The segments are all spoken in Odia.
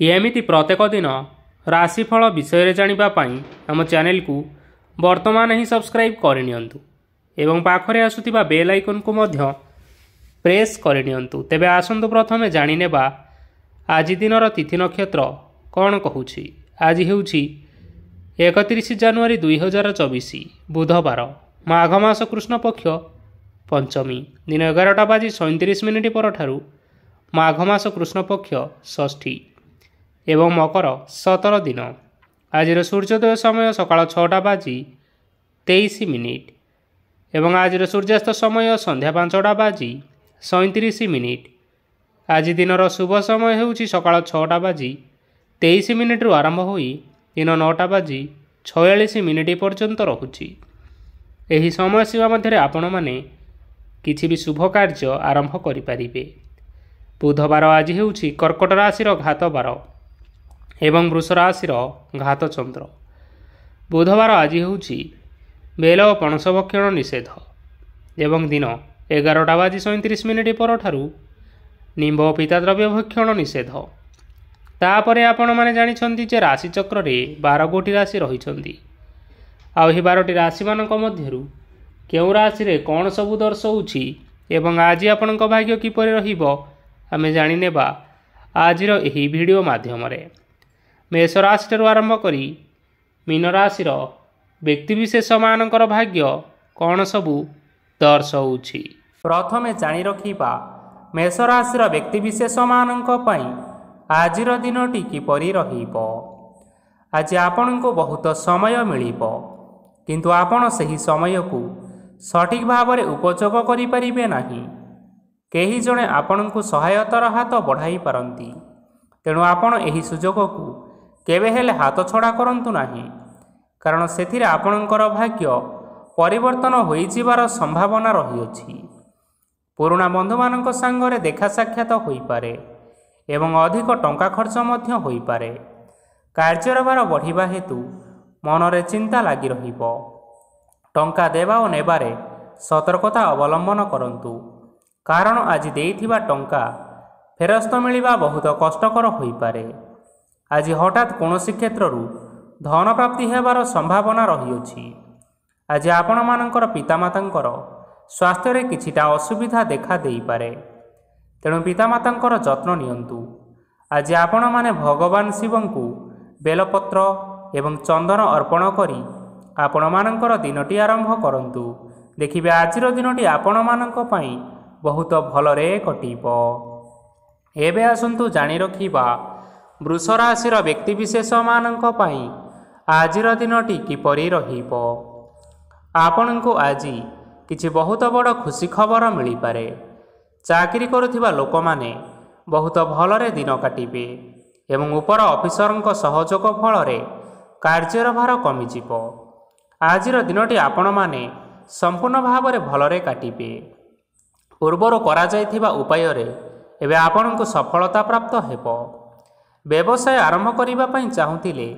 एमिति प्रत्येक दिन राशिफल विषय जानिबा पई आम चैनल को वर्तमान ही सब्सक्राइब करनियंतु एवं पाखरे आसुतिबा बेल आइकन को मध्य प्रेस करनियंतु। तेबे आसंतु प्रथमे जानिनेबा आज दिनर तिथि नक्षत्र कौन कहूछि। आज हेउछि 31 जानुआरी 2024 बुधवार, माघ मास कृष्ण पक्ष पंचमी, दिन 11:37 परठारु माघ मास कृष्ण पक्ष षष्ठी एवं मकर 17 दिन। आज सूर्योदय समय सकाळ 6:23 एवं आज सूर्यास्त समय संध्या 5:37। आज दिनर शुभ समय हेउछि सकाळ 6:23 आरंभ होई दिन 9:46 पर्यंत रहुछि। एही समय सीमा मध्य आपण माने किछि भी शुभ कार्य आरंभ करि परिबे। बुधवार आज हेउछि कर्कट राशिर घात बार एवं वृष राशिर घात चंद्र। बुधवार आज हेउछि बेल और पणस भक्षण निषेध एवं दिन 11:37 परठारु निम्ब और पिताद्रव्य भक्षण निषेध। तापरे आपण माने जानिछन्ति जे राशि चक्र रे 12 गोटी राशि रहिछन्ति। आ एही 12टी राशि मानक मध्यरु केउ राशि रे कोन सबु दर्शौछि एवं आज आपणक भाग्य किपरि रहिबो आमे जानिनेबा आजिर एही वीडियो माध्यम रे। मेष राशि आरंभ करी मीन राशिर व्यक्तिविशेष मानकर भाग्य कौन सबू दर्शौछि। प्रथमे जानी रखिबा मेष राशिर व्यक्तिविशेष मानक पई आजिर दिनटी किपरि रहिबो। आज आपनको बहुत समय मिलिबो, किंतु आपण सही समय को सठिक भाव में उपयोग करि परिबे नाही। केही जणे आपनको सहायतार हाथ बढ़ाई पारंती, तेणु आपण एही सुजोग को केबे हेले हाथ छड़ा करंतु नाही, कारण सेथिरे आपणकर भाग्य परिवर्तन होई जिबार संभावना रहिअछि। पुराना बंधु मानक संगरे देखा साक्षात होई पारे एवं अधिक टंका खर्च मध्य होई पारे। कार्यर भार बढ़िबा हेतु मनरे चिंता लागि रहिबो। टंका देवा और नेबारे सतर्कता अवलंबन करंतु, कारण आज देइथिबा टंका फेरस्त मिलिबा बहुत कष्टकर होई पारे। आज हठात कौनसी क्षेत्रु धन प्राप्ति हेबार संभावना रहिअछि। आज आपण मानकर पितामातांकर स्वास्थ्य रे किछिटा असुविधा देखा देई पारे, तेणु पितामातांकर जत्न नियंतु। आज आपण माने भगवान शिवंकु बेलपत्र एवं चंदन अर्पण करी आपण मानकर दिनटी आरंभ करंतु। देखिबे आजिर दिनटी आपण मानक पई बहुत भलरे कटिबो। एबे आसंतु जानि रखिबा वृष राशिर व्यक्तिविशेष मानक पई आजिर दिनटी किपरि रहिबो। आपणको आजि किछि बहुत बड़ खुशी खबर मिली पारे। चाकरी करुथिबा लोक माने बहुत भलरे दिन काटिबे एवं ऊपर ऑफिसरଙ୍କ सहयोग फलरे कार्यर भार कमिजिबो। आजिर दिनटी आपण माने संपूर्ण भावरे भलरे काटिबे। पूर्वर करा जायथिबा उपाय रे एबे आपणको सफलता प्राप्त हेबो। व्यवसाय आरंभ करिबा पई चाहुतिले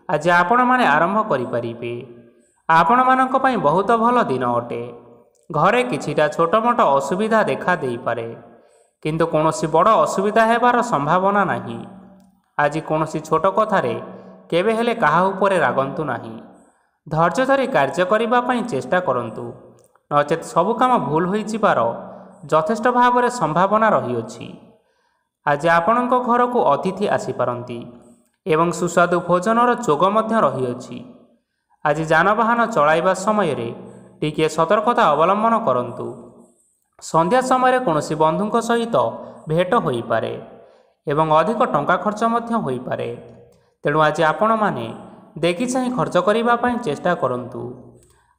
आज आपण माने आरंभ करि परिबे। आपण मानक पई बहुत भल दिन अटे। घरे किछिटा छोट मोट असुविधा देखा देई पारे, किंतु कोनोसी बड़ असुविधा हेबार संभावना नाही। आज कोनोसी छोट कथारे केबे हेले काहा उपरे रागंतु नाही। धैर्य धरी कार्य करिबा पई चेष्टा करंतु, नचेत सबु काम भूल होई जिबार यथेष्ट भावरे संभावना रहिअछि। आज आपणक घर को अतिथि आसी पारंती एवं सुस्वादु भोजनर जोग मध्य रहिअछि। आज जानवाहन चलाइबा समय रे टिके सतर्कता अवलंबन करंतु। संध्या समय कौनसी बंधुक सहित भेट होई पारे एवं अधिक टंका खर्च मध्य होई पारे, तेणु आज आपण माने देखि चाहि खर्च करिबा पई चेष्टा करंतु।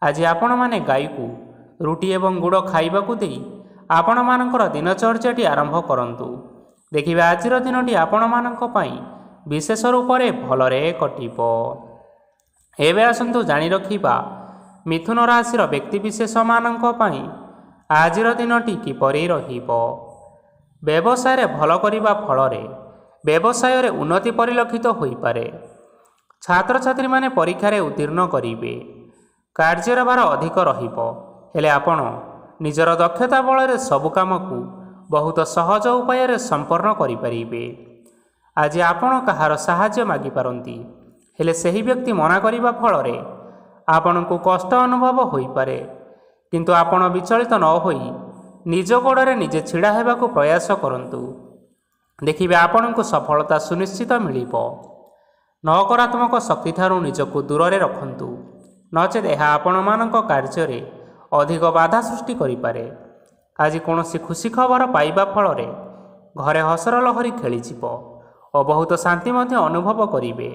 आज आपण माने गाई को रुटी एवं गुड़ खाइबा को देई आपण मानकर दिनचर्याटी आरंभ करंतु। देखिबे आजिर दिनटी आपण मानक पई विशेष रूप से भलरे कटिबो। एबे आसंतु जानि रखिबा मिथुन राशिर व्यक्तिविशेष मानक पई आजिर दिनटी किपरि रहिबो। व्यवसाय रे भल करिबा फलरे व्यवसाय रे उन्नति परिलक्षित होई पारे। छात्र छात्री माने परीक्षा रे उत्तीर्ण करिवे। कार्यर भार अधिक रहिबो, हेले आपण निजर दक्षता बल रे सब काम को बहुत सहज उपाय संपन्न करिपारिबे। ଆଜି ଆପଣ କାହାର ସାହାଯ୍ୟ ମାଗିପାରନ୍ତି, ହେଲେ ସେହି ବ୍ୟକ୍ତି ମନା କରିବା ଫଳରେ ଆପଣଙ୍କୁ କଷ୍ଟ ଅନୁଭବ ହୋଇପାରେ। କିନ୍ତୁ ଆପଣ ବିଚଳିତ ନ ହୋଇ ନିଜ ଗୋଡ଼ରେ ନିଜେ ଛିଡ଼ା ହେବାକୁ ପ୍ରୟାସ କରନ୍ତୁ। ଦେଖିବେ ଆପଣଙ୍କୁ ସଫଳତା ସୁନିଶ୍ଚିତ ମିଳିବ। ନକାରାତ୍ମକ ଶକ୍ତିଠାରୁ ନିଜକୁ ଦୂରରେ ରଖନ୍ତୁ, ନଚେତ୍ ଏହା ଆପଣମାନଙ୍କ କାର୍ଯ୍ୟରେ ଅଧିକ ବାଧା ସୃଷ୍ଟି କରିପାରେ। ଆଜି କୌଣସି ଖୁସି ଖବର ପାଇବା ଫଳରେ ଘରେ ହସର ଲହରୀ ଖେଳିଯିବ ଓ ବହୁତ ଶାନ୍ତି ମଧ୍ୟ ଅନୁଭବ କରିବେ।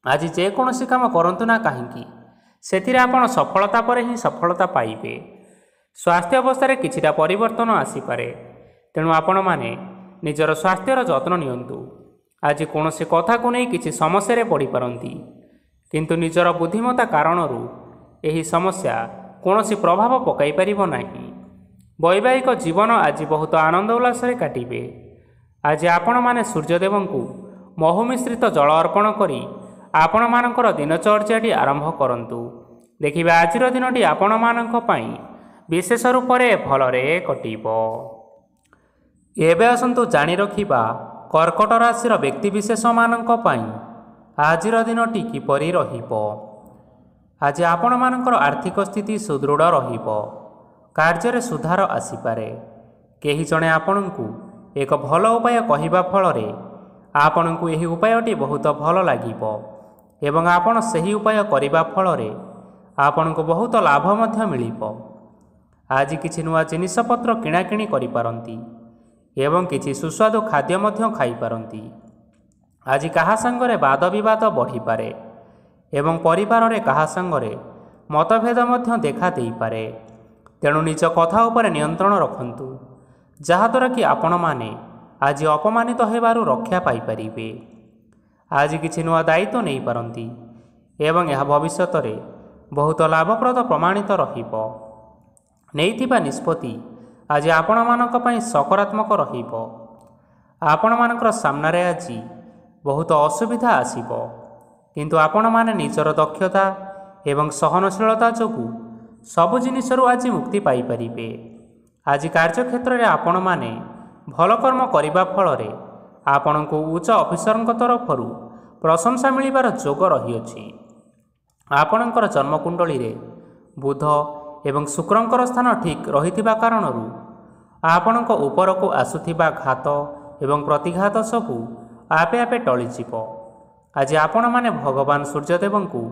ଆଜି ଯେକୌଣସି କାମ କରନ୍ତୁ ନା କାହିଁକି, ସେଥିରେ ଆପଣ ସଫଳତା ପରେ ହିଁ ସଫଳତା ପାଇବେ। ସ୍ୱାସ୍ଥ୍ୟ ଅବସ୍ଥାରେ କିଛିଟା ପରିବର୍ତ୍ତନ ଆସିପାରେ, ତେଣୁ ଆପଣମାନେ ନିଜର ସ୍ୱାସ୍ଥ୍ୟର ଯତ୍ନ ନିଅନ୍ତୁ। ଆଜି କୌଣସି କଥାକୁ ନେଇ କିଛି ସମସ୍ୟାରେ ପଡ଼ିପାରନ୍ତି, କିନ୍ତୁ ନିଜର ବୁଦ୍ଧିମତ୍ତା କାରଣରୁ ଏହି ସମସ୍ୟା କୌଣସି ପ୍ରଭାବ ପକାଇ ପାରିବ ନାହିଁ। ବୈବାହିକ ଜୀବନ ଆଜି ବହୁତ ଆନନ୍ଦ ଉଲ୍ଲାସରେ କାଟିବେ। ଆଜି ଆପଣମାନେ ସୂର୍ଯ୍ୟଦେବଙ୍କୁ ମହୁ ମିଶ୍ରିତ ଜଳ ଅର୍ପଣ କରି ଆପଣମାନଙ୍କର ଦିନଚର୍ଯ୍ୟାଟି ଆରମ୍ଭ କରନ୍ତୁ। ଦେଖିବେ ଆଜିର ଦିନଟି ଆପଣମାନଙ୍କ ପାଇଁ ବିଶେଷ ରୂପରେ ଭଲରେ କଟିବ। ଏବେ ଆସନ୍ତୁ ଜାଣି ରଖିବା କର୍କଟ ରାଶିର ବ୍ୟକ୍ତିବିଶେଷମାନଙ୍କ ପାଇଁ ଆଜିର ଦିନଟି କିପରି ରହିବ। ଆଜି ଆପଣମାନଙ୍କର ଆର୍ଥିକ ସ୍ଥିତି ସୁଦୃଢ଼ ରହିବ। କାର୍ଯ୍ୟରେ ସୁଧାର ଆସିପାରେ। କେହି ଜଣେ ଆପଣଙ୍କୁ ଏକ ଭଲ ଉପାୟ କହିବା ଫଳରେ ଆପଣଙ୍କୁ ଏହି ଉପାୟଟି ବହୁତ ଭଲ ଲାଗିବ ଏବଂ ଆପଣ ସେହି ଉପାୟ କରିବା ଫଳରେ ଆପଣଙ୍କୁ ବହୁତ ଲାଭ ମଧ୍ୟ ମିଳିବ। ଆଜି କିଛି ନୂଆ ଜିନିଷପତ୍ର କିଣାକିଣି କରିପାରନ୍ତି ଏବଂ କିଛି ସୁସ୍ୱାଦୁ ଖାଦ୍ୟ ମଧ୍ୟ ଖାଇପାରନ୍ତି। ଆଜି କାହା ସାଙ୍ଗରେ ବାଦ ବିବାଦ ବଢ଼ିପାରେ ଏବଂ ପରିବାରରେ କାହା ସାଙ୍ଗରେ ମତଭେଦ ମଧ୍ୟ ଦେଖା ଦେଇପାରେ। ତେଣୁ ନିଜ କଥା ଉପରେ ନିୟନ୍ତ୍ରଣ ରଖନ୍ତୁ, ଯାହାଦ୍ୱାରା କି ଆପଣମାନେ ଆଜି ଅପମାନିତ ହେବାରୁ ରକ୍ଷା ପାଇପାରିବେ। ଆଜି କିଛି ନୂଆ ଦାୟିତ୍ୱ ନେଇପାରନ୍ତି ଏବଂ ଏହା ଭବିଷ୍ୟତରେ ବହୁତ ଲାଭପ୍ରଦ ପ୍ରମାଣିତ ରହିବ। ନେଇଥିବା ନିଷ୍ପତ୍ତି ଆଜି ଆପଣମାନଙ୍କ ପାଇଁ ସକାରାତ୍ମକ ରହିବ। ଆପଣମାନଙ୍କର ସାମ୍ନାରେ ଆଜି ବହୁତ ଅସୁବିଧା ଆସିବ, କିନ୍ତୁ ଆପଣମାନେ ନିଜର ଦକ୍ଷତା ଏବଂ ସହନଶୀଳତା ଯୋଗୁଁ ସବୁ ଜିନିଷରୁ ଆଜି ମୁକ୍ତି ପାଇପାରିବେ। ଆଜି କାର୍ଯ୍ୟକ୍ଷେତ୍ରରେ ଆପଣମାନେ ଭଲ କର୍ମ କରିବା ଫଳରେ ଆପଣଙ୍କୁ ଉଚ୍ଚ ଅଫିସରଙ୍କ ତରଫରୁ ପ୍ରଶଂସା ମିଳିବାର ଯୋଗ ରହିଅଛି। ଆପଣଙ୍କର ଜନ୍ମକୁଣ୍ଡଳୀରେ ବୁଧ ଏବଂ ଶୁକ୍ରଙ୍କର ସ୍ଥାନ ଠିକ୍ ରହିଥିବା କାରଣରୁ ଆପଣଙ୍କ ଉପରକୁ ଆସୁଥିବା ଘାତ ଏବଂ ପ୍ରତିଘାତ ସବୁ ଆପେ ଆପେ ଟଳିଯିବ। ଆଜି ଆପଣମାନେ ଭଗବାନ ସୂର୍ଯ୍ୟଦେବଙ୍କୁ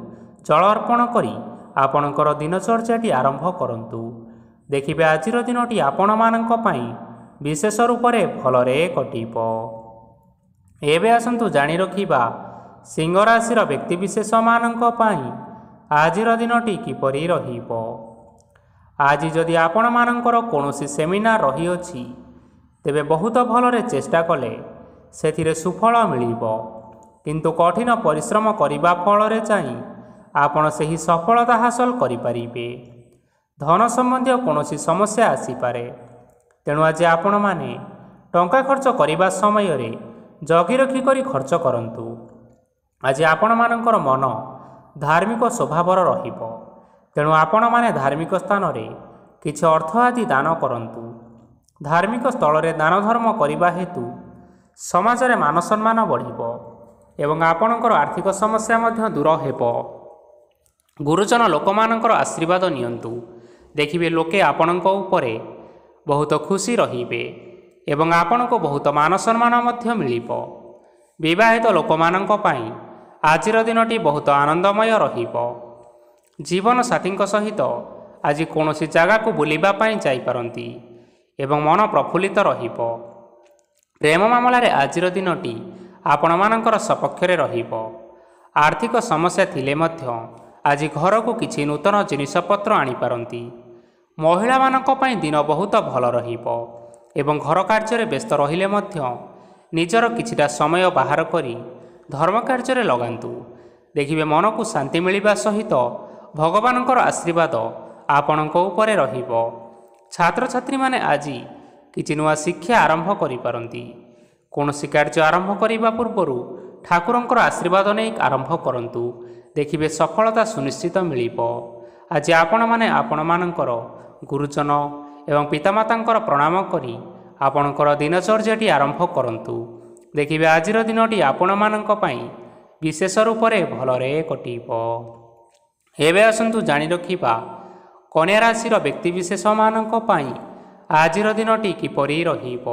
ଜଳ ଅର୍ପଣ କରି ଆପଣଙ୍କର ଦିନଚର୍ଯ୍ୟାଟି ଆରମ୍ଭ କରନ୍ତୁ। ଦେଖିବେ ଆଜିର ଦିନଟି ଆପଣମାନଙ୍କ ପାଇଁ ବିଶେଷ ରୂପରେ ଭଲରେ କଟିବ। ଏବେ ଆସନ୍ତୁ ଜାଣି ରଖିବା ସିଂହ ରାଶିର ବ୍ୟକ୍ତିବିଶେଷମାନଙ୍କ ପାଇଁ ଆଜିର ଦିନଟି କିପରି ରହିବ। ଆଜି ଯଦି ଆପଣମାନଙ୍କର କୌଣସି ସେମିନାର ରହିଅଛି, ତେବେ ବହୁତ ଭଲରେ ଚେଷ୍ଟା କଲେ ସେଥିରେ ସୁଫଳ ମିଳିବ, କିନ୍ତୁ କଠିନ ପରିଶ୍ରମ କରିବା ଫଳରେ ଯାଇ ଆପଣ ସେହି ସଫଳତା ହାସଲ କରିପାରିବେ। ଧନ ସମ୍ବନ୍ଧୀୟ କୌଣସି ସମସ୍ୟା ଆସିପାରେ, ତେଣୁ ଆଜି ଆପଣମାନେ ଟଙ୍କା ଖର୍ଚ୍ଚ କରିବା ସମୟରେ ଜଗି ରଖି କରି ଖର୍ଚ୍ଚ କରନ୍ତୁ। ଆଜି ଆପଣମାନଙ୍କର ମନ ଧାର୍ମିକ ସ୍ୱଭାବର ରହିବ, ତେଣୁ ଆପଣମାନେ ଧାର୍ମିକ ସ୍ଥାନରେ କିଛି ଅର୍ଥ ଆଦି ଦାନ କରନ୍ତୁ। ଧାର୍ମିକ ସ୍ଥଳରେ ଦାନ ଧର୍ମ କରିବା ହେତୁ ସମାଜରେ ମାନ ସମ୍ମାନ ବଢ଼ିବ ଏବଂ ଆପଣଙ୍କର ଆର୍ଥିକ ସମସ୍ୟା ମଧ୍ୟ ଦୂର ହେବ। ଗୁରୁଜନ ଲୋକମାନଙ୍କର ଆଶୀର୍ବାଦ ନିଅନ୍ତୁ। ଦେଖିବେ ଲୋକେ ଆପଣଙ୍କ ଉପରେ ବହୁତ ଖୁସି ରହିବେ ଏବଂ ଆପଣଙ୍କୁ ବହୁତ ମାନ ସମ୍ମାନ ମଧ୍ୟ ମିଳିବ। ବିବାହିତ ଲୋକମାନଙ୍କ ପାଇଁ ଆଜିର ଦିନଟି ବହୁତ ଆନନ୍ଦମୟ ରହିବ। ଜୀବନସାଥୀଙ୍କ ସହିତ ଆଜି କୌଣସି ଜାଗାକୁ ବୁଲିବା ପାଇଁ ଯାଇପାରନ୍ତି ଏବଂ ମନ ପ୍ରଫୁଲ୍ଲିତ ରହିବ। ପ୍ରେମ ମାମଲାରେ ଆଜିର ଦିନଟି ଆପଣମାନଙ୍କର ସପକ୍ଷରେ ରହିବ। ଆର୍ଥିକ ସମସ୍ୟା ଥିଲେ ମଧ୍ୟ ଆଜି ଘରକୁ କିଛି ନୂତନ ଜିନିଷପତ୍ର ଆଣିପାରନ୍ତି। ମହିଳାମାନଙ୍କ ପାଇଁ ଦିନ ବହୁତ ଭଲ ରହିବ ଏବଂ ଘର କାର୍ଯ୍ୟରେ ବ୍ୟସ୍ତ ରହିଲେ ମଧ୍ୟ ନିଜର କିଛିଟା ସମୟ ବାହାର କରି ଧର୍ମ କାର୍ଯ୍ୟରେ ଲଗାନ୍ତୁ। ଦେଖିବେ ମନକୁ ଶାନ୍ତି ମିଳିବା ସହିତ ଭଗବାନଙ୍କର ଆଶୀର୍ବାଦ ଆପଣଙ୍କ ଉପରେ ରହିବ। ଛାତ୍ରଛାତ୍ରୀମାନେ ଆଜି କିଛି ନୂଆ ଶିକ୍ଷା ଆରମ୍ଭ କରିପାରନ୍ତି। କୌଣସି କାର୍ଯ୍ୟ ଆରମ୍ଭ କରିବା ପୂର୍ବରୁ ଠାକୁରଙ୍କର ଆଶୀର୍ବାଦ ନେଇ ଆରମ୍ଭ କରନ୍ତୁ। ଦେଖିବେ ସଫଳତା ସୁନିଶ୍ଚିତ ମିଳିବ। ଆଜି ଆପଣମାନେ ଆପଣମାନଙ୍କର ଗୁରୁଜନ ଏବଂ ପିତାମାତାଙ୍କର ପ୍ରଣାମ କରି ଆପଣଙ୍କର ଦିନଚର୍ଯ୍ୟାଟି ଆରମ୍ଭ କରନ୍ତୁ। ଦେଖିବେ ଆଜିର ଦିନଟି ଆପଣମାନଙ୍କ ପାଇଁ ବିଶେଷ ରୂପରେ ଭଲରେ କଟିବ। ଏବେ ଆସନ୍ତୁ ଜାଣି ରଖିବା କନ୍ୟା ରାଶିର ବ୍ୟକ୍ତିବିଶେଷମାନଙ୍କ ପାଇଁ ଆଜିର ଦିନଟି କିପରି ରହିବ।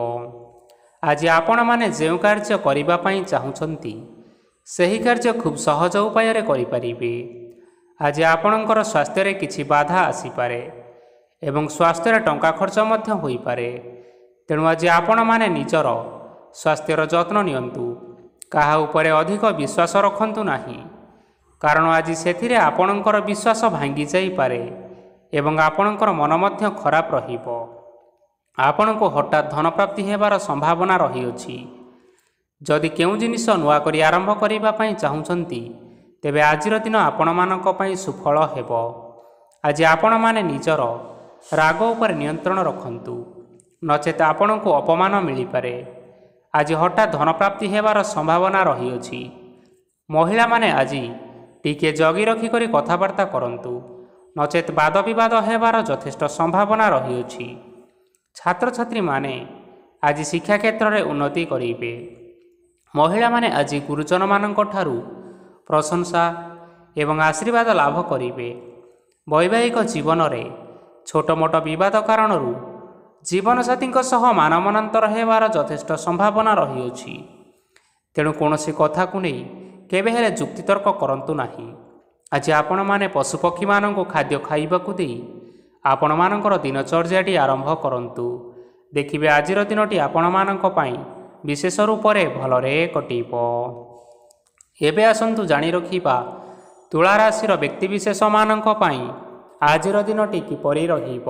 ଆଜି ଆପଣମାନେ ଯେଉଁ କାର୍ଯ୍ୟ କରିବା ପାଇଁ ଚାହୁଁଛନ୍ତି ସେହି କାର୍ଯ୍ୟ ଖୁବ୍ ସହଜ ଉପାୟରେ କରିପାରିବେ। ଆଜି ଆପଣଙ୍କର ସ୍ୱାସ୍ଥ୍ୟରେ କିଛି ବାଧା ଆସିପାରେ ଏବଂ ସ୍ୱାସ୍ଥ୍ୟରେ ଟଙ୍କା ଖର୍ଚ୍ଚ ମଧ୍ୟ ହୋଇପାରେ। ତେଣୁ ଆଜି ଆପଣମାନେ ନିଜର ସ୍ୱାସ୍ଥ୍ୟର ଯତ୍ନ ନିଅନ୍ତୁ। କାହା ଉପରେ ଅଧିକ ବିଶ୍ୱାସ ରଖନ୍ତୁ ନାହିଁ, କାରଣ ଆଜି ସେଥିରେ ଆପଣଙ୍କର ବିଶ୍ୱାସ ଭାଙ୍ଗି ଯାଇପାରେ ଏବଂ ଆପଣଙ୍କର ମନ ମଧ୍ୟ ଖରାପ ରହିବ। ଆପଣଙ୍କୁ ହଠାତ୍ ଧନପ୍ରାପ୍ତି ହେବାର ସମ୍ଭାବନା ରହିଅଛି। ଯଦି କେଉଁ ଜିନିଷ ନୂଆ କରି ଆରମ୍ଭ କରିବା ପାଇଁ ଚାହୁଁଛନ୍ତି ତେବେ ଆଜିର ଦିନ ଆପଣମାନଙ୍କ ପାଇଁ ସୁଫଳ ହେବ। ଆଜି ଆପଣମାନେ ନିଜର ରାଗ ଉପରେ ନିୟନ୍ତ୍ରଣ ରଖନ୍ତୁ, ନଚେତ୍ ଆପଣଙ୍କୁ ଅପମାନ ମିଳିପାରେ। ଆଜି ହଠାତ୍ ଧନପ୍ରାପ୍ତି ହେବାର ସମ୍ଭାବନା ରହିଅଛି। ମହିଳାମାନେ ଆଜି ଟିକିଏ ଜଗି ରଖିକରି କଥାବାର୍ତ୍ତା କରନ୍ତୁ, ନଚେତ୍ ବାଦବିବାଦ ହେବାର ଯଥେଷ୍ଟ ସମ୍ଭାବନା ରହିଅଛି। ଛାତ୍ରଛାତ୍ରୀମାନେ ଆଜି ଶିକ୍ଷା କ୍ଷେତ୍ରରେ ଉନ୍ନତି କରିବେ। ମହିଳାମାନେ ଆଜି ଗୁରୁଜନମାନଙ୍କ ଠାରୁ ପ୍ରଶଂସା ଏବଂ ଆଶୀର୍ବାଦ ଲାଭ କରିବେ। ବୈବାହିକ ଜୀବନରେ ଛୋଟ ମୋଟ ବିବାଦ କାରଣରୁ ଜୀବନସାଥୀଙ୍କ ସହ ମାନମନାନ୍ତର ହେବାର ଯଥେଷ୍ଟ ସମ୍ଭାବନା ରହିଅଛି। ତେଣୁ କୌଣସି କଥାକୁ ନେଇ କେବେ ହେଲେ ଯୁକ୍ତିତର୍କ କରନ୍ତୁ ନାହିଁ। ଆଜି ଆପଣମାନେ ପଶୁପକ୍ଷୀମାନଙ୍କୁ ଖାଦ୍ୟ ଖାଇବାକୁ ଦେଇ ଆପଣମାନଙ୍କର ଦିନଚର୍ଯ୍ୟାଟି ଆରମ୍ଭ କରନ୍ତୁ। ଦେଖିବେ ଆଜିର ଦିନଟି ଆପଣମାନଙ୍କ ପାଇଁ ବିଶେଷ ରୂପରେ ଭଲରେ କଟିବ। ଏବେ ଆସନ୍ତୁ ଜାଣି ରଖିବା ତୁଳା ରାଶିର ବ୍ୟକ୍ତିବିଶେଷମାନଙ୍କ ପାଇଁ ଆଜିର ଦିନଟି କିପରି ରହିବ।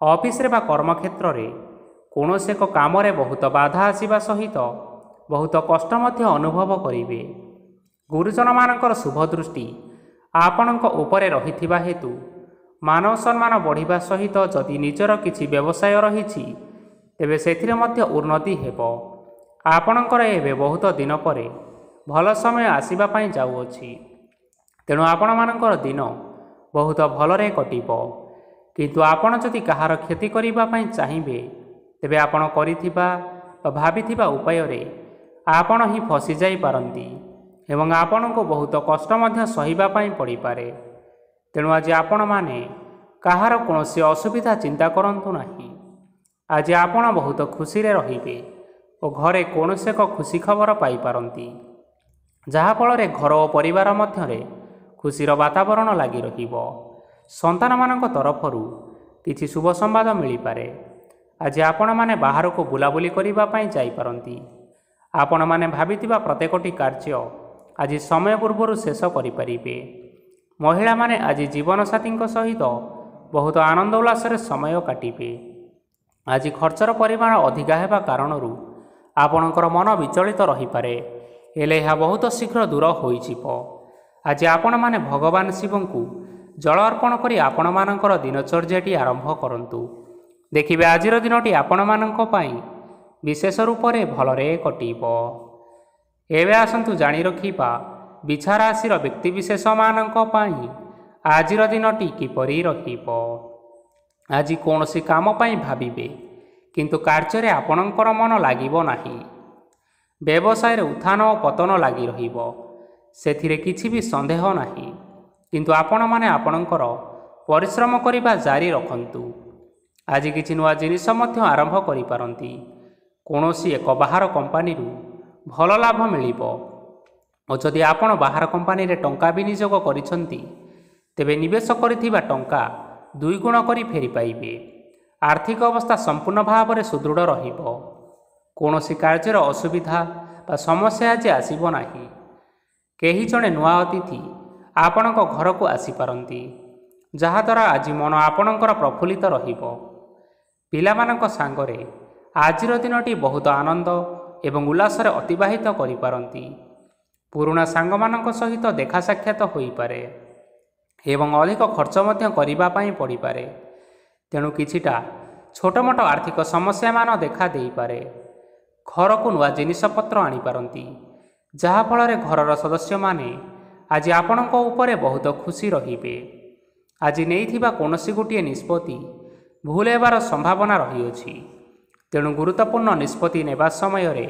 ଅଫିସରେ ବା କର୍ମକ୍ଷେତ୍ରରେ କୌଣସି ଏକ କାମରେ ବହୁତ ବାଧା ଆସିବା ସହିତ ବହୁତ କଷ୍ଟ ମଧ୍ୟ ଅନୁଭବ କରିବେ। ଗୁରୁଜନମାନଙ୍କର ଶୁଭ ଦୃଷ୍ଟି ଆପଣଙ୍କ ଉପରେ ରହିଥିବା ହେତୁ ମାନବ ସମ୍ମାନ ବଢ଼ିବା ସହିତ ଯଦି ନିଜର କିଛି ବ୍ୟବସାୟ ରହିଛି ତେବେ ସେଥିରେ ମଧ୍ୟ ଉନ୍ନତି ହେବ। ଆପଣଙ୍କର ଏବେ ବହୁତ ଦିନ ପରେ ଭଲ ସମୟ ଆସିବା ପାଇଁ ଯାଉଅଛି। ତେଣୁ ଆପଣମାନଙ୍କର ଦିନ ବହୁତ ଭଲରେ କଟିବ। କିନ୍ତୁ ଆପଣ ଯଦି କାହାର କ୍ଷତି କରିବା ପାଇଁ ଚାହିଁବେ ତେବେ ଆପଣ କରିଥିବା ବା ଭାବିଥିବା ଉପାୟରେ ଆପଣ ହିଁ ଫସିଯାଇପାରନ୍ତି ଏବଂ ଆପଣଙ୍କୁ ବହୁତ କଷ୍ଟ ମଧ୍ୟ ସହିବା ପାଇଁ ପଡ଼ିପାରେ। ତେଣୁ ଆଜି ଆପଣମାନେ କାହାର କୌଣସି ଅସୁବିଧା ଚିନ୍ତା କରନ୍ତୁ ନାହିଁ। ଆଜି ଆପଣ ବହୁତ ଖୁସିରେ ରହିବେ ଓ ଘରେ କୌଣସି ଏକ ଖୁସି ଖବର ପାଇପାରନ୍ତି, ଯାହାଫଳରେ ଘର ଓ ପରିବାର ମଧ୍ୟରେ ଖୁସିର ବାତାବରଣ ଲାଗି ରହିବ। ସନ୍ତାନମାନଙ୍କ ତରଫରୁ କିଛି ଶୁଭ ସମ୍ବାଦ ମିଳିପାରେ। ଆଜି ଆପଣମାନେ ବାହାରକୁ ବୁଲାବୁଲି କରିବା ପାଇଁ ଯାଇପାରନ୍ତି। ଆପଣମାନେ ଭାବିଥିବା ପ୍ରତ୍ୟେକଟି କାର୍ଯ୍ୟ ଆଜି ସମୟ ପୂର୍ବରୁ ଶେଷ କରିପାରିବେ। ମହିଳାମାନେ ଆଜି ଜୀବନସାଥୀଙ୍କ ସହିତ ବହୁତ ଆନନ୍ଦ ଉଲ୍ଲାସରେ ସମୟ କାଟିବେ। ଆଜି ଖର୍ଚ୍ଚର ପରିମାଣ ଅଧିକା ହେବା କାରଣରୁ ଆପଣଙ୍କର ମନ ବିଚଳିତ ରହିପାରେ, ହେଲେ ଏହା ବହୁତ ଶୀଘ୍ର ଦୂର ହୋଇଯିବ। ଆଜି ଆପଣମାନେ ଭଗବାନ ଶିବଙ୍କୁ ଜଳ ଅର୍ପଣ କରି ଆପଣମାନଙ୍କର ଦିନଚର୍ଯ୍ୟାଟି ଆରମ୍ଭ କରନ୍ତୁ। ଦେଖିବେ ଆଜିର ଦିନଟି ଆପଣମାନଙ୍କ ପାଇଁ ବିଶେଷ ରୂପରେ ଭଲରେ କଟିବ। ଏବେ ଆସନ୍ତୁ ଜାଣି ରଖିବା ବିଛା ରାଶିର ବ୍ୟକ୍ତିବିଶେଷମାନଙ୍କ ପାଇଁ ଆଜିର ଦିନଟି କିପରି ରହିବ। ଆଜି କୌଣସି କାମ ପାଇଁ ଭାବିବେ, କିନ୍ତୁ କାର୍ଯ୍ୟରେ ଆପଣଙ୍କର ମନ ଲାଗିବ ନାହିଁ। ବ୍ୟବସାୟରେ ଉତ୍ଥାନ ଓ ପତନ ଲାଗି ରହିବ, ସେଥିରେ କିଛି ବି ସନ୍ଦେହ ନାହିଁ। କିନ୍ତୁ ଆପଣମାନେ ଆପଣଙ୍କର ପରିଶ୍ରମ କରିବା ଜାରି ରଖନ୍ତୁ। ଆଜି କିଛି ନୂଆ ଜିନିଷ ମଧ୍ୟ ଆରମ୍ଭ କରିପାରନ୍ତି। କୌଣସି ଏକ ବାହାର କମ୍ପାନୀରୁ ଭଲ ଲାଭ ମିଳିବ ଓ ଯଦି ଆପଣ ବାହାର କମ୍ପାନୀରେ ଟଙ୍କା ବିନିଯୋଗ କରିଛନ୍ତି ତେବେ ନିବେଶ କରିଥିବା ଟଙ୍କା 2 ଗୁଣ କରି ଫେରି ପାଇବେ। ଆର୍ଥିକ ଅବସ୍ଥା ସମ୍ପୂର୍ଣ୍ଣ ଭାବରେ ସୁଦୃଢ଼ ରହିବ। କୌଣସି କାର୍ଯ୍ୟର ଅସୁବିଧା ବା ସମସ୍ୟା ଆଜି ଆସିବ ନାହିଁ। କେହି ଜଣେ ନୂଆ ଅତିଥି ଆପଣଙ୍କ ଘରକୁ ଆସିପାରନ୍ତି, ଯାହାଦ୍ୱାରା ଆଜି ମନ ଆପଣଙ୍କର ପ୍ରଫୁଲ୍ଲିତ ରହିବ। ପିଲାମାନଙ୍କ ସାଙ୍ଗରେ ଆଜିର ଦିନଟି ବହୁତ ଆନନ୍ଦ ଏବଂ ଉଲ୍ଲାସରେ ଅତିବାହିତ କରିପାରନ୍ତି। ପୁରୁଣା ସାଙ୍ଗମାନଙ୍କ ସହିତ ଦେଖା ସାକ୍ଷାତ ହୋଇପାରେ ଏବଂ ଅଧିକ ଖର୍ଚ୍ଚ ମଧ୍ୟ କରିବା ପାଇଁ ପଡ଼ିପାରେ। ତେଣୁ କିଛିଟା ଛୋଟମୋଟ ଆର୍ଥିକ ସମସ୍ୟାମାନ ଦେଖା ଦେଇପାରେ। ଘରକୁ ନୂଆ ଜିନିଷପତ୍ର ଆଣିପାରନ୍ତି, ଯାହାଫଳରେ ଘରର ସଦସ୍ୟମାନେ ଆଜି ଆପଣଙ୍କ ଉପରେ ବହୁତ ଖୁସି ରହିବେ। ଆଜି ନେଇଥିବା କୌଣସି ଗୋଟିଏ ନିଷ୍ପତ୍ତି ଭୁଲ ହେବାର ସମ୍ଭାବନା ରହିଅଛି। ତେଣୁ ଗୁରୁତ୍ୱପୂର୍ଣ୍ଣ ନିଷ୍ପତ୍ତି ନେବା ସମୟରେ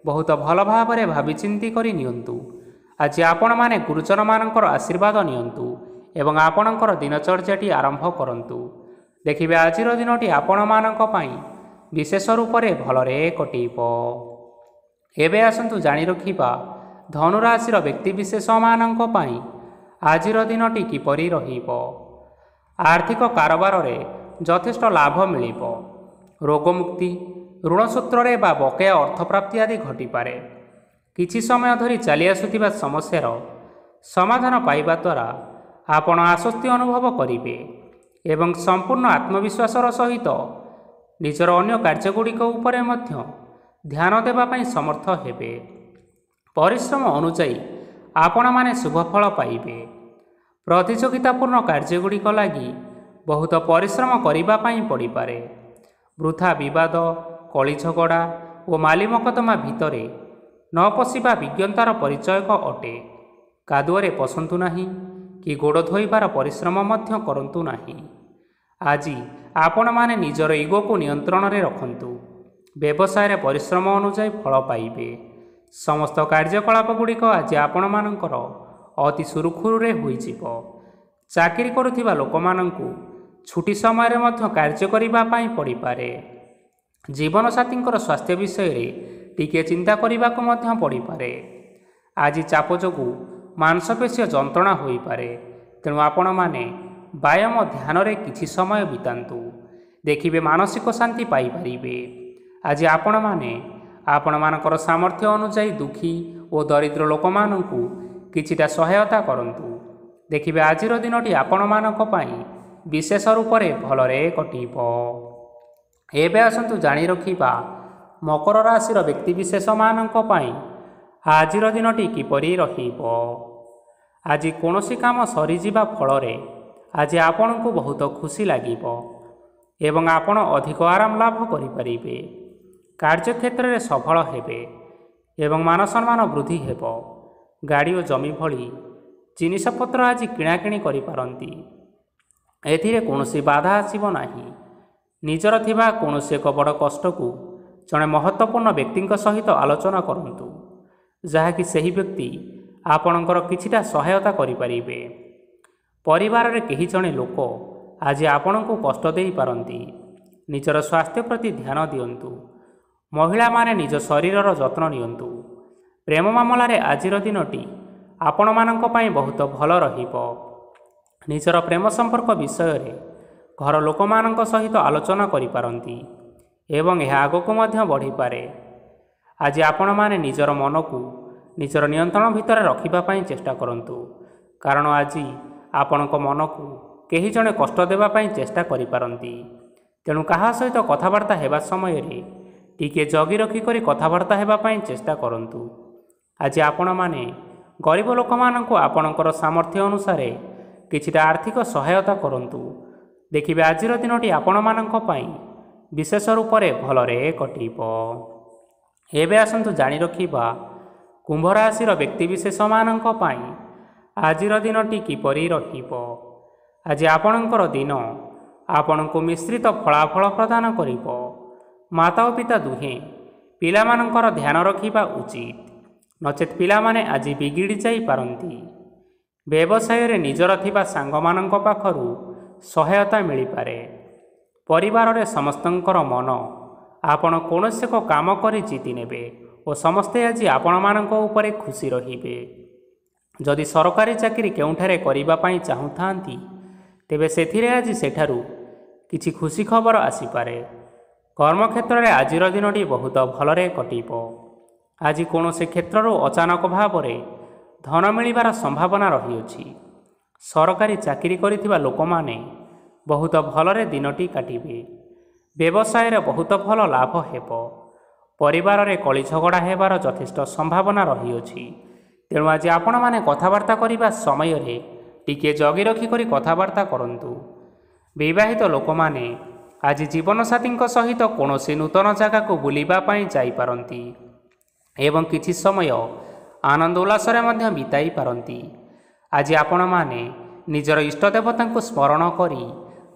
ବହୁତ ଭଲ ଭାବରେ ଭାବିଚିନ୍ତି କରି ନିଅନ୍ତୁ। ଆଜି ଆପଣମାନେ ଗୁରୁଜନମାନଙ୍କର ଆଶୀର୍ବାଦ ନିଅନ୍ତୁ ଏବଂ ଆପଣଙ୍କର ଦିନଚର୍ଯ୍ୟାଟି ଆରମ୍ଭ କରନ୍ତୁ। ଦେଖିବେ ଆଜିର ଦିନଟି ଆପଣମାନଙ୍କ ପାଇଁ ବିଶେଷ ରୂପରେ ଭଲରେ କଟିବ। ଏବେ ଆସନ୍ତୁ ଜାଣି ରଖିବା ଧନୁରାଶିର ବ୍ୟକ୍ତିବିଶେଷମାନଙ୍କ ପାଇଁ ଆଜିର ଦିନଟି କିପରି ରହିବ। ଆର୍ଥିକ କାରବାରରେ ଯଥେଷ୍ଟ ଲାଭ ମିଳିବ। ରୋଗମୁକ୍ତି, ଋଣ ସୂତ୍ରରେ ବା ବକେୟା ଅର୍ଥପ୍ରାପ୍ତି ଆଦି ଘଟିପାରେ। କିଛି ସମୟ ଧରି ଚାଲି ଆସୁଥିବା ସମସ୍ୟାର ସମାଧାନ ପାଇବା ଦ୍ୱାରା ଆପଣ ଆଶ୍ୱସ୍ତି ଅନୁଭବ କରିବେ ଏବଂ ସମ୍ପୂର୍ଣ୍ଣ ଆତ୍ମବିଶ୍ୱାସର ସହିତ ନିଜର ଅନ୍ୟ କାର୍ଯ୍ୟଗୁଡ଼ିକ ଉପରେ ମଧ୍ୟ ଧ୍ୟାନ ଦେବା ପାଇଁ ସମର୍ଥ ହେବେ। ପରିଶ୍ରମ ଅନୁଯାୟୀ ଆପଣମାନେ ଶୁଭଫଳ ପାଇବେ। ପ୍ରତିଯୋଗିତାପୂର୍ଣ୍ଣ କାର୍ଯ୍ୟଗୁଡ଼ିକ ଲାଗି ବହୁତ ପରିଶ୍ରମ କରିବା ପାଇଁ ପଡ଼ିପାରେ। ବୃଥା ବିବାଦ, କଳିଝଗଡ଼ା ଓ ମାଲିମକଦ୍ଦମା ଭିତରେ ନ ପଶିବା ବିଜ୍ଞତାର ପରିଚୟକ ଅଟେ। କାଦୁଅରେ ପଶନ୍ତୁ ନାହିଁ କି ଗୋଡ଼ ଧୋଇବାର ପରିଶ୍ରମ ମଧ୍ୟ କରନ୍ତୁ ନାହିଁ। ଆଜି ଆପଣମାନେ ନିଜର ଇଗୋକୁ ନିୟନ୍ତ୍ରଣରେ ରଖନ୍ତୁ। ବ୍ୟବସାୟରେ ପରିଶ୍ରମ ଅନୁଯାୟୀ ଫଳ ପାଇବେ। ସମସ୍ତ କାର୍ଯ୍ୟକଳାପଗୁଡ଼ିକ ଆଜି ଆପଣମାନଙ୍କର ଅତି ସୁରୁଖୁରୁରେ ହୋଇଯିବ। ଚାକିରି କରୁଥିବା ଲୋକମାନଙ୍କୁ ଛୁଟି ସମୟରେ ମଧ୍ୟ କାର୍ଯ୍ୟ କରିବା ପାଇଁ ପଡ଼ିପାରେ। ଜୀବନସାଥୀଙ୍କର ସ୍ୱାସ୍ଥ୍ୟ ବିଷୟରେ ଟିକିଏ ଚିନ୍ତା କରିବାକୁ ମଧ୍ୟ ପଡ଼ିପାରେ। ଆଜି ଚାପ ଯୋଗୁଁ ମାଂସପେଶୀୟ ଯନ୍ତ୍ରଣା ହୋଇପାରେ, ତେଣୁ ଆପଣମାନେ ବ୍ୟାୟାମ ଧ୍ୟାନରେ କିଛି ସମୟ ବିତାନ୍ତୁ। ଦେଖିବେ ମାନସିକ ଶାନ୍ତି ପାଇପାରିବେ। ଆଜି ଆପଣମାନେ ଆପଣମାନଙ୍କର ସାମର୍ଥ୍ୟ ଅନୁଯାୟୀ ଦୁଃଖୀ ଓ ଦରିଦ୍ର ଲୋକମାନଙ୍କୁ କିଛିଟା ସହାୟତା କରନ୍ତୁ। ଦେଖିବେ ଆଜିର ଦିନଟି ଆପଣମାନଙ୍କ ପାଇଁ ବିଶେଷ ରୂପରେ ଭଲରେ କଟିବ। ଏବେ ଆସନ୍ତୁ ଜାଣି ରଖିବା ମକର ରାଶିର ବ୍ୟକ୍ତିବିଶେଷମାନଙ୍କ ପାଇଁ ଆଜିର ଦିନଟି କିପରି ରହିବ। ଆଜି କୌଣସି କାମ ସରିଯିବା ଫଳରେ ଆଜି ଆପଣଙ୍କୁ ବହୁତ ଖୁସି ଲାଗିବ ଏବଂ ଆପଣ ଅଧିକ ଆରାମ ଲାଭ କରିପାରିବେ। କାର୍ଯ୍ୟକ୍ଷେତ୍ରରେ ସଫଳ ହେବେ ଏବଂ ମାନସମ୍ମାନ ବୃଦ୍ଧି ହେବ। ଗାଡ଼ି ଓ ଜମି ଭଳି ଜିନିଷପତ୍ର ଆଜି କିଣାକିଣି କରିପାରନ୍ତି। ଏଥିରେ କୌଣସି ବାଧା ଆସିବ ନାହିଁ। ନିଜର ଥିବା କୌଣସି ଏକ ବଡ଼ କଷ୍ଟକୁ ଜଣେ ମହତ୍ତ୍ୱପୂର୍ଣ୍ଣ ବ୍ୟକ୍ତିଙ୍କ ସହିତ ଆଲୋଚନା କରନ୍ତୁ, ଯାହାକି ସେହି ବ୍ୟକ୍ତି ଆପଣଙ୍କର କିଛିଟା ସହାୟତା କରିପାରିବେ। ପରିବାରରେ କେହି ଜଣେ ଲୋକ ଆଜି ଆପଣଙ୍କୁ କଷ୍ଟ ଦେଇପାରନ୍ତି। ନିଜର ସ୍ୱାସ୍ଥ୍ୟ ପ୍ରତି ଧ୍ୟାନ ଦିଅନ୍ତୁ। ମହିଳାମାନେ ନିଜ ଶରୀରର ଯତ୍ନ ନିଅନ୍ତୁ। ପ୍ରେମ ମାମଲାରେ ଆଜିର ଦିନଟି ଆପଣମାନଙ୍କ ପାଇଁ ବହୁତ ଭଲ ରହିବ। ନିଜର ପ୍ରେମ ସମ୍ପର୍କ ବିଷୟରେ ଘର ଲୋକମାନଙ୍କ ସହିତ ଆଲୋଚନା କରିପାରନ୍ତି ଏବଂ ଏହା ଆଗକୁ ମଧ୍ୟ ବଢ଼ିପାରେ। ଆଜି ଆପଣମାନେ ନିଜର ମନକୁ ନିଜର ନିୟନ୍ତ୍ରଣ ଭିତରେ ରଖିବା ପାଇଁ ଚେଷ୍ଟା କରନ୍ତୁ, କାରଣ ଆଜି ଆପଣଙ୍କ ମନକୁ କେହି ଜଣେ କଷ୍ଟ ଦେବା ପାଇଁ ଚେଷ୍ଟା କରିପାରନ୍ତି। ତେଣୁ କାହା ସହିତ କଥାବାର୍ତ୍ତା ହେବା ସମୟରେ ଟିକିଏ ଜଗି ରଖିକରି କଥାବାର୍ତ୍ତା ହେବା ପାଇଁ ଚେଷ୍ଟା କରନ୍ତୁ। ଆଜି ଆପଣମାନେ ଗରିବ ଲୋକମାନଙ୍କୁ ଆପଣଙ୍କର ସାମର୍ଥ୍ୟ ଅନୁସାରେ କିଛିଟା ଆର୍ଥିକ ସହାୟତା କରନ୍ତୁ। ଦେଖିବେ ଆଜିର ଦିନଟି ଆପଣମାନଙ୍କ ପାଇଁ ବିଶେଷ ରୂପରେ ଭଲରେ କଟିବ। ଏବେ ଆସନ୍ତୁ ଜାଣି ରଖିବା କୁମ୍ଭ ରାଶିର ବ୍ୟକ୍ତିବିଶେଷମାନଙ୍କ ପାଇଁ ଆଜିର ଦିନଟି କିପରି ରହିବ। ଆଜି ଆପଣଙ୍କର ଦିନ ଆପଣଙ୍କୁ ମିଶ୍ରିତ ଫଳାଫଳ ପ୍ରଦାନ କରିବ। ମାତା ଓ ପିତା ଦୁହେଁ ପିଲାମାନଙ୍କର ଧ୍ୟାନ ରଖିବା ଉଚିତ, ନଚେତ୍ ପିଲାମାନେ ଆଜି ବିଗିଡ଼ି ଯାଇପାରନ୍ତି। ବ୍ୟବସାୟରେ ନିଜର ଥିବା ସାଙ୍ଗମାନଙ୍କ ପାଖରୁ ସହାୟତା ମିଳିପାରେ। ପରିବାରରେ ସମସ୍ତଙ୍କର ମନ ଆପଣ କୌଣସି ଏକ କାମ କରି ଜିତି ନେବେ ଓ ସମସ୍ତେ ଆଜି ଆପଣମାନଙ୍କ ଉପରେ ଖୁସି ରହିବେ। ଯଦି ସରକାରୀ ଚାକିରି କେଉଁଠାରେ କରିବା ପାଇଁ ଚାହୁଁଥାନ୍ତି, ତେବେ ସେଥିରେ ଆଜି ସେଠାରୁ କିଛି ଖୁସି ଖବର ଆସିପାରେ। କର୍ମକ୍ଷେତ୍ରରେ ଆଜିର ଦିନଟି ବହୁତ ଭଲରେ କଟିବ। ଆଜି କୌଣସି କ୍ଷେତ୍ରରୁ ଅଚାନକ ଭାବରେ ଧନ ମିଳିବାର ସମ୍ଭାବନା ରହିଅଛି। ସରକାରୀ ଚାକିରି କରିଥିବା ଲୋକମାନେ ବହୁତ ଭଲରେ ଦିନଟି କାଟିବେ। ବ୍ୟବସାୟରେ ବହୁତ ଭଲ ଲାଭ ହେବ। ପରିବାରରେ କଳିଝଗଡ଼ା ହେବାର ଯଥେଷ୍ଟ ସମ୍ଭାବନା ରହିଅଛି। ତେଣୁ ଆଜି ଆପଣମାନେ କଥାବାର୍ତ୍ତା କରିବା ସମୟରେ ଟିକିଏ ଜଗି ରଖିକରି କଥାବାର୍ତ୍ତା କରନ୍ତୁ। ବିବାହିତ ଲୋକମାନେ ଆଜି ଜୀବନସାଥୀଙ୍କ ସହିତ କୌଣସି ନୂତନ ଜାଗାକୁ ବୁଲିବା ପାଇଁ ଯାଇପାରନ୍ତି ଏବଂ କିଛି ସମୟ ଆନନ୍ଦ ଉଲ୍ଲାସରେ ମଧ୍ୟ ବିତାଇ ପାରନ୍ତି। ଆଜି ଆପଣମାନେ ନିଜର ଇଷ୍ଟଦେବତାଙ୍କୁ ସ୍ମରଣ କରି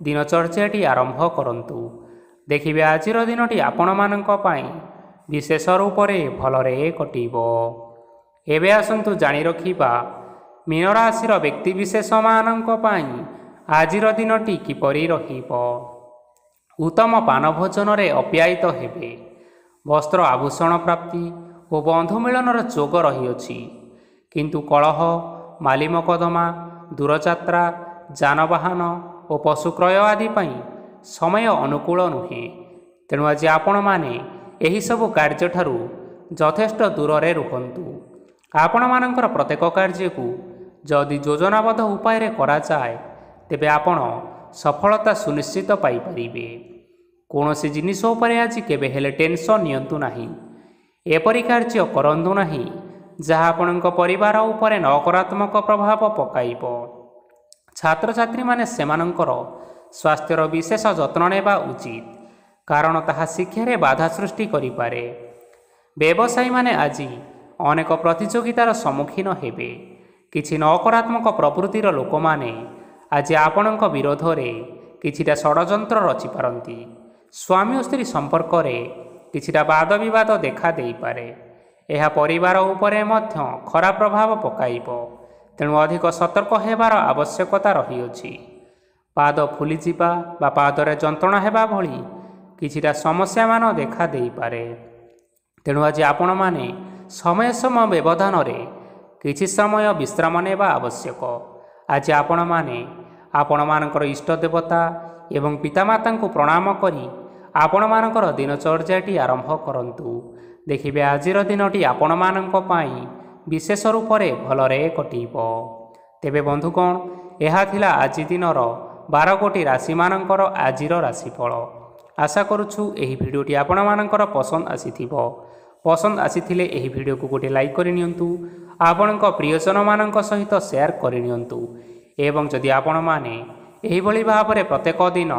ଦିନଚର୍ଯ୍ୟାଟି ଆରମ୍ଭ କରନ୍ତୁ। ଦେଖିବେ ଆଜିର ଦିନଟି ଆପଣମାନଙ୍କ ପାଇଁ ବିଶେଷ ରୂପରେ ଭଲରେ କଟିବ। ଏବେ ଆସନ୍ତୁ ଜାଣି ରଖିବା ମୀନ ରାଶିର ବ୍ୟକ୍ତିବିଶେଷମାନଙ୍କ ପାଇଁ ଆଜିର ଦିନଟି କିପରି ରହିବ। ଉତ୍ତମ ପାନ ଭୋଜନରେ ଅପ୍ୟାୟିତ ହେବେ। ବସ୍ତ୍ର ଆଭୂଷଣ ପ୍ରାପ୍ତି ଓ ବନ୍ଧୁ ମିଳନର ଯୋଗ ରହିଅଛି। କିନ୍ତୁ କଳହ, ମାଲି ମକଦ୍ଦମା, ଦୂରଯାତ୍ରା, ଯାନବାହନ ଓ ପଶୁ କ୍ରୟ ଆଦି ପାଇଁ ସମୟ ଅନୁକୂଳ ନୁହେଁ। ତେଣୁ ଆଜି ଆପଣମାନେ ଏହିସବୁ କାର୍ଯ୍ୟଠାରୁ ଯଥେଷ୍ଟ ଦୂରରେ ରୁହନ୍ତୁ। ଆପଣମାନଙ୍କର ପ୍ରତ୍ୟେକ କାର୍ଯ୍ୟକୁ ଯଦି ଯୋଜନାବଦ୍ଧ ଉପାୟରେ କରାଯାଏ ତେବେ ଆପଣ ସଫଳତା ସୁନିଶ୍ଚିତ ପାଇପାରିବେ। କୌଣସି ଜିନିଷ ଉପରେ ଆଜି କେବେ ହେଲେ ଟେନସନ୍ ନିଅନ୍ତୁ ନାହିଁ। ଏପରି କାର୍ଯ୍ୟ କରନ୍ତୁ ନାହିଁ ଯାହା ଆପଣଙ୍କ ପରିବାର ଉପରେ ନକାରାତ୍ମକ ପ୍ରଭାବ ପକାଇବ। ଛାତ୍ରଛାତ୍ରୀମାନେ ସେମାନଙ୍କର ସ୍ୱାସ୍ଥ୍ୟର ବିଶେଷ ଯତ୍ନ ନେବା ଉଚିତ, କାରଣ ତାହା ଶିକ୍ଷାରେ ବାଧା ସୃଷ୍ଟି କରିପାରେ। ବ୍ୟବସାୟୀମାନେ ଆଜି ଅନେକ ପ୍ରତିଯୋଗିତାର ସମ୍ମୁଖୀନ ହେବେ। କିଛି ନକାରାତ୍ମକ ପ୍ରକୃତିର ଲୋକମାନେ ଆଜି ଆପଣଙ୍କ ବିରୋଧରେ କିଛିଟା ଷଡ଼ଯନ୍ତ୍ର ରଚିପାରନ୍ତି। ସ୍ୱାମୀ ଓ ସ୍ତ୍ରୀ ସମ୍ପର୍କରେ କିଛିଟା ବାଦବିବାଦ ଦେଖା ଦେଇପାରେ। ଏହା ପରିବାର ଉପରେ ମଧ୍ୟ ଖରାପ ପ୍ରଭାବ ପକାଇବ। ତେଣୁ ଅଧିକ ସତର୍କ ହେବାର ଆବଶ୍ୟକତା ରହିଅଛି। ପାଦ ଫୁଲିଯିବା ବା ପାଦରେ ଯନ୍ତ୍ରଣା ହେବା ଭଳି କିଛିଟା ସମସ୍ୟାମାନ ଦେଖା ଦେଇପାରେ। ତେଣୁ ଆଜି ଆପଣମାନେ ସମୟ ବ୍ୟବଧାନରେ କିଛି ସମୟ ବିଶ୍ରାମ ନେବା ଆବଶ୍ୟକ। ଆଜି ଆପଣମାନେ ଆପଣମାନଙ୍କର ଇଷ୍ଟ ଦେବତା ଏବଂ ପିତାମାତାଙ୍କୁ ପ୍ରଣାମ କରି ଆପଣମାନଙ୍କର ଦିନଚର୍ଯ୍ୟାଟି ଆରମ୍ଭ କରନ୍ତୁ। ଦେଖିବେ ଆଜିର ଦିନଟି ଆପଣମାନଙ୍କ ପାଇଁ ବିଶେଷ ରୂପରେ ଭଲରେ କଟିବ। ତେବେ ବନ୍ଧୁଗଣ, ଏହା ଥିଲା ଆଜି ଦିନର 12ଗୋଟି ରାଶିମାନଙ୍କର ଆଜିର ରାଶିଫଳ। ଆଶା କରୁଛୁ ଏହି ଭିଡ଼ିଓଟି ଆପଣମାନଙ୍କର ପସନ୍ଦ ଆସିଥିବ। ପସନ୍ଦ ଆସିଥିଲେ ଏହି ଭିଡ଼ିଓକୁ ଗୋଟିଏ ଲାଇକ୍ କରିନିଅନ୍ତୁ। ଆପଣଙ୍କ ପ୍ରିୟଜନମାନଙ୍କ ସହିତ ସେୟାର କରିନିଅନ୍ତୁ। ଏବଂ ଯଦି ଆପଣମାନେ ଏହିଭଳି ଭାବରେ ପ୍ରତ୍ୟେକ ଦିନ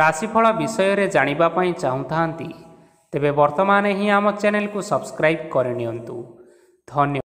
ରାଶିଫଳ ବିଷୟରେ ଜାଣିବା ପାଇଁ ଚାହୁଁଥାନ୍ତି ତେବେ ବର୍ତ୍ତମାନ ହିଁ ଆମ ଚ୍ୟାନେଲକୁ ସବସ୍କ୍ରାଇବ୍ କରିନିଅନ୍ତୁ। ଧନ୍ୟବାଦ।